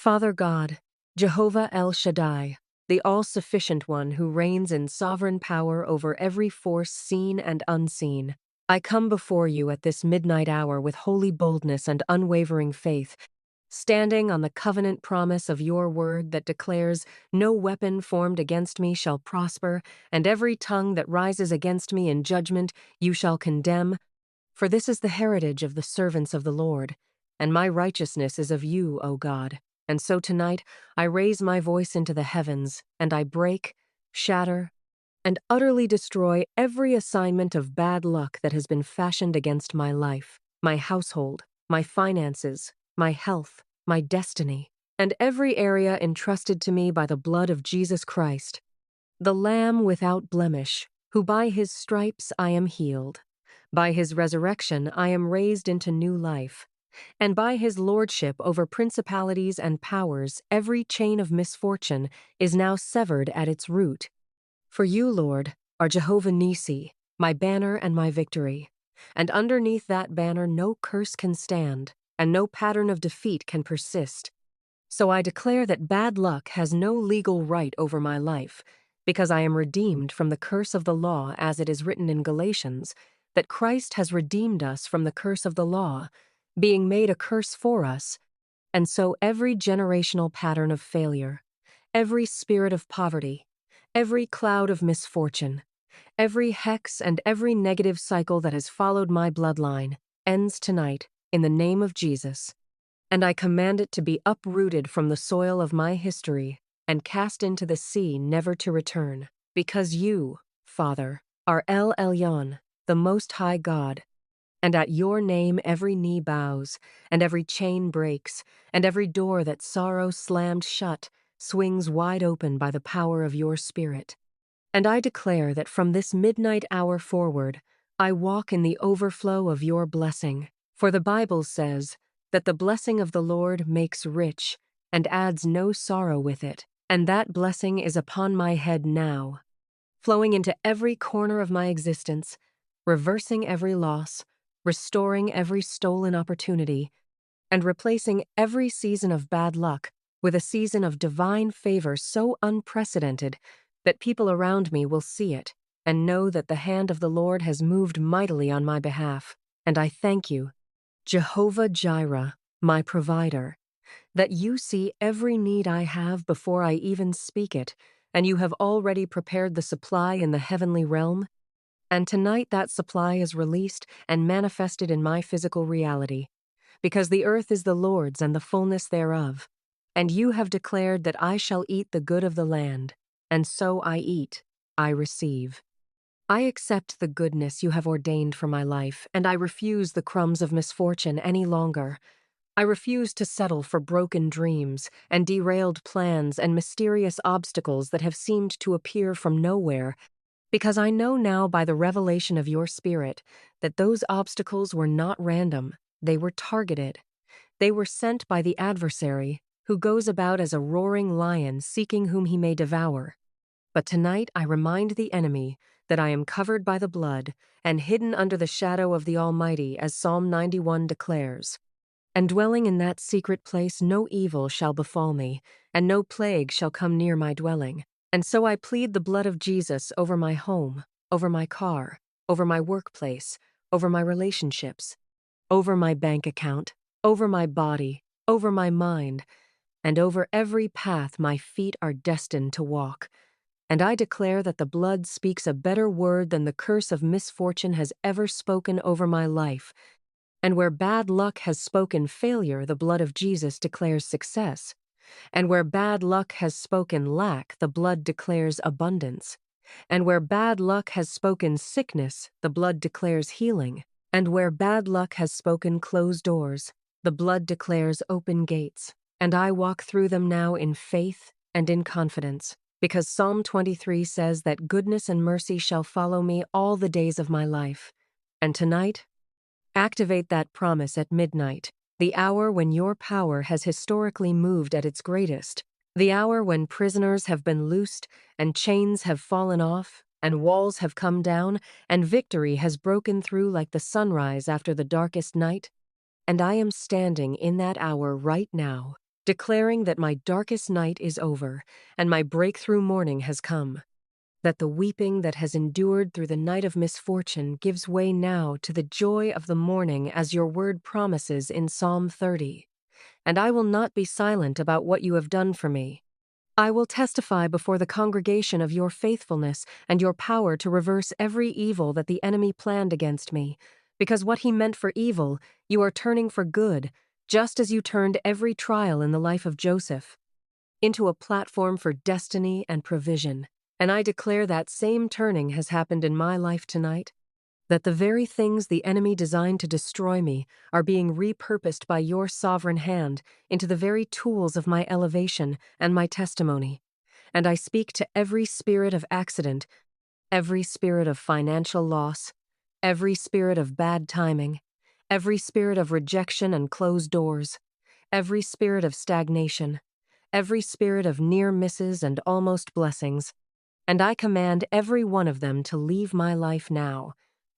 Father God, Jehovah El Shaddai, the all-sufficient one who reigns in sovereign power over every force seen and unseen, I come before you at this midnight hour with holy boldness and unwavering faith, standing on the covenant promise of your word that declares, "No weapon formed against me shall prosper, and every tongue that rises against me in judgment you shall condemn. For this is the heritage of the servants of the Lord, and my righteousness is of you, O God." And so tonight I raise my voice into the heavens, and I break, shatter, and utterly destroy every assignment of bad luck that has been fashioned against my life, my household, my finances, my health, my destiny, and every area entrusted to me by the blood of Jesus Christ, the Lamb without blemish, who by his stripes I am healed. By his resurrection I am raised into new life. And by his lordship over principalities and powers, every chain of misfortune is now severed at its root. For you, Lord, are Jehovah Nissi, my banner and my victory. And underneath that banner no curse can stand, and no pattern of defeat can persist. So I declare that bad luck has no legal right over my life, because I am redeemed from the curse of the law, as it is written in Galatians, that Christ has redeemed us from the curse of the law, being made a curse for us. And so every generational pattern of failure, every spirit of poverty, every cloud of misfortune, every hex and every negative cycle that has followed my bloodline ends tonight in the name of Jesus. And I command it to be uprooted from the soil of my history and cast into the sea, never to return. Because you, Father, are El Elyon, the Most High God, and at your name every knee bows, and every chain breaks, and every door that sorrow slammed shut swings wide open by the power of your Spirit. And I declare that from this midnight hour forward, I walk in the overflow of your blessing. For the Bible says that the blessing of the Lord makes rich and adds no sorrow with it, and that blessing is upon my head now, flowing into every corner of my existence, reversing every loss, restoring every stolen opportunity, and replacing every season of bad luck with a season of divine favor so unprecedented that people around me will see it and know that the hand of the Lord has moved mightily on my behalf. And I thank you, Jehovah Jireh, my provider, that you see every need I have before I even speak it, and you have already prepared the supply in the heavenly realm. And tonight that supply is released and manifested in my physical reality, because the earth is the Lord's and the fullness thereof. And you have declared that I shall eat the good of the land, and so I eat, I receive. I accept the goodness you have ordained for my life, and I refuse the crumbs of misfortune any longer. I refuse to settle for broken dreams and derailed plans and mysterious obstacles that have seemed to appear from nowhere, because I know now by the revelation of your Spirit that those obstacles were not random, they were targeted. They were sent by the adversary, who goes about as a roaring lion seeking whom he may devour. But tonight I remind the enemy that I am covered by the blood and hidden under the shadow of the Almighty, as Psalm 91 declares. And dwelling in that secret place no evil shall befall me, and no plague shall come near my dwelling. And so I plead the blood of Jesus over my home, over my car, over my workplace, over my relationships, over my bank account, over my body, over my mind, and over every path my feet are destined to walk. And I declare that the blood speaks a better word than the curse of misfortune has ever spoken over my life. And where bad luck has spoken failure, the blood of Jesus declares success. And where bad luck has spoken lack, the blood declares abundance. And where bad luck has spoken sickness, the blood declares healing. And where bad luck has spoken closed doors, the blood declares open gates. And I walk through them now in faith and in confidence, because Psalm 23 says that goodness and mercy shall follow me all the days of my life. And tonight, activate that promise at midnight, the hour when your power has historically moved at its greatest, the hour when prisoners have been loosed and chains have fallen off and walls have come down and victory has broken through like the sunrise after the darkest night. And I am standing in that hour right now, declaring that my darkest night is over and my breakthrough morning has come, that the weeping that has endured through the night of misfortune gives way now to the joy of the morning, as your word promises in Psalm 30. And I will not be silent about what you have done for me. I will testify before the congregation of your faithfulness and your power to reverse every evil that the enemy planned against me, because what he meant for evil, you are turning for good, just as you turned every trial in the life of Joseph into a platform for destiny and provision. And I declare that same turning has happened in my life tonight, that the very things the enemy designed to destroy me are being repurposed by your sovereign hand into the very tools of my elevation and my testimony. And I speak to every spirit of accident, every spirit of financial loss, every spirit of bad timing, every spirit of rejection and closed doors, every spirit of stagnation, every spirit of near misses and almost blessings, and I command every one of them to leave my life now,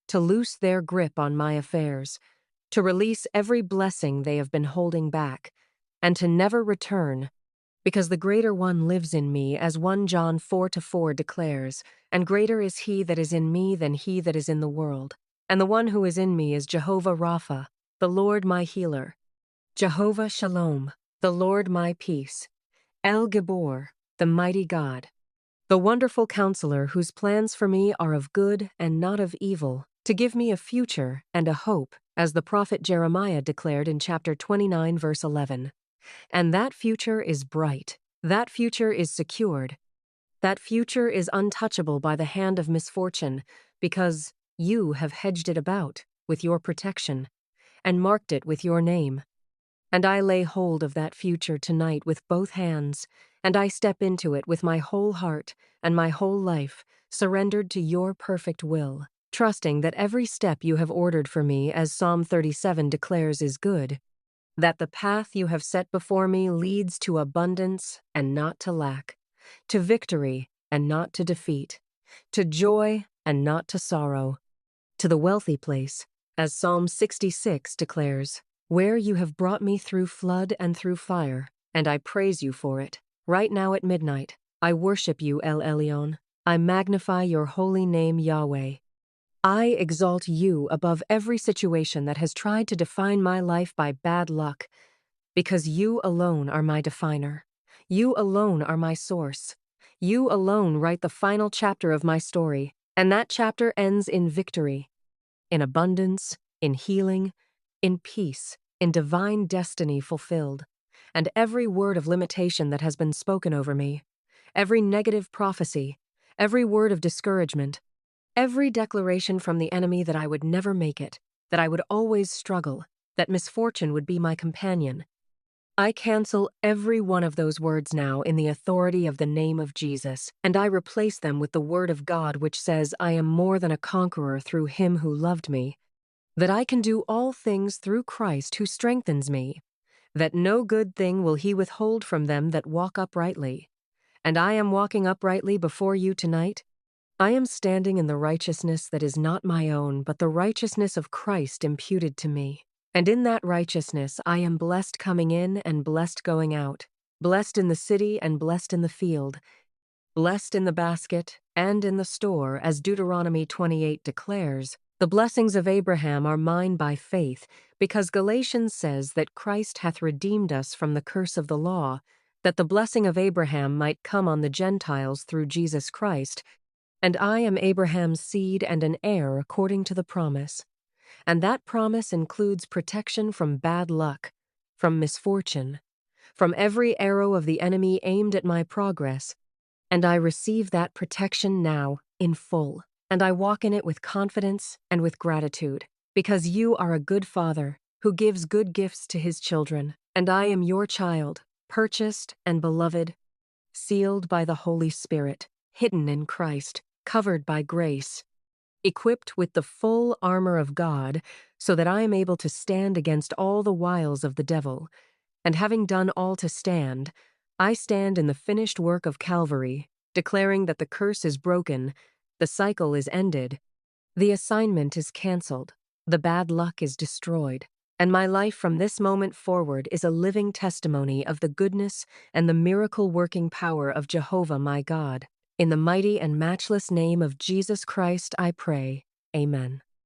to loose their grip on my affairs, to release every blessing they have been holding back, and to never return, because the greater one lives in me, as 1 John 4:4 declares, and greater is he that is in me than he that is in the world. And the one who is in me is Jehovah Rapha, the Lord my healer, Jehovah Shalom, the Lord my peace, El Gibor, the mighty God, the wonderful counselor whose plans for me are of good and not of evil, to give me a future and a hope, as the prophet Jeremiah declared in chapter 29, verse 11. And that future is bright. That future is secured. That future is untouchable by the hand of misfortune, because you have hedged it about with your protection and marked it with your name. And I lay hold of that future tonight with both hands, and I step into it with my whole heart and my whole life, surrendered to your perfect will, trusting that every step you have ordered for me, as Psalm 37 declares, is good, that the path you have set before me leads to abundance and not to lack, to victory and not to defeat, to joy and not to sorrow, to the wealthy place, as Psalm 66 declares, where you have brought me through flood and through fire, and I praise you for it. Right now at midnight, I worship you, El Elyon. I magnify your holy name, Yahweh. I exalt you above every situation that has tried to define my life by bad luck, because you alone are my definer. You alone are my source. You alone write the final chapter of my story, and that chapter ends in victory, in abundance, in healing, in peace, in divine destiny fulfilled. And every word of limitation that has been spoken over me, every negative prophecy, every word of discouragement, every declaration from the enemy that I would never make it, that I would always struggle, that misfortune would be my companion, I cancel every one of those words now in the authority of the name of Jesus, and I replace them with the word of God, which says, I am more than a conqueror through him who loved me, that I can do all things through Christ who strengthens me, that no good thing will he withhold from them that walk uprightly. And I am walking uprightly before you tonight. I am standing in the righteousness that is not my own, but the righteousness of Christ imputed to me. And in that righteousness I am blessed coming in and blessed going out, blessed in the city and blessed in the field, blessed in the basket and in the store, as Deuteronomy 28 declares. The blessings of Abraham are mine by faith, because Galatians says that Christ hath redeemed us from the curse of the law, that the blessing of Abraham might come on the Gentiles through Jesus Christ. And I am Abraham's seed and an heir according to the promise. And that promise includes protection from bad luck, from misfortune, from every arrow of the enemy aimed at my progress. And I receive that protection now in full. And I walk in it with confidence and with gratitude, because you are a good father who gives good gifts to his children. And I am your child, purchased and beloved, sealed by the Holy Spirit, hidden in Christ, covered by grace, equipped with the full armor of God, so that I am able to stand against all the wiles of the devil. And having done all to stand, I stand in the finished work of Calvary, declaring that the curse is broken, the cycle is ended, the assignment is canceled, the bad luck is destroyed. And my life from this moment forward is a living testimony of the goodness and the miracle-working power of Jehovah my God. In the mighty and matchless name of Jesus Christ I pray. Amen.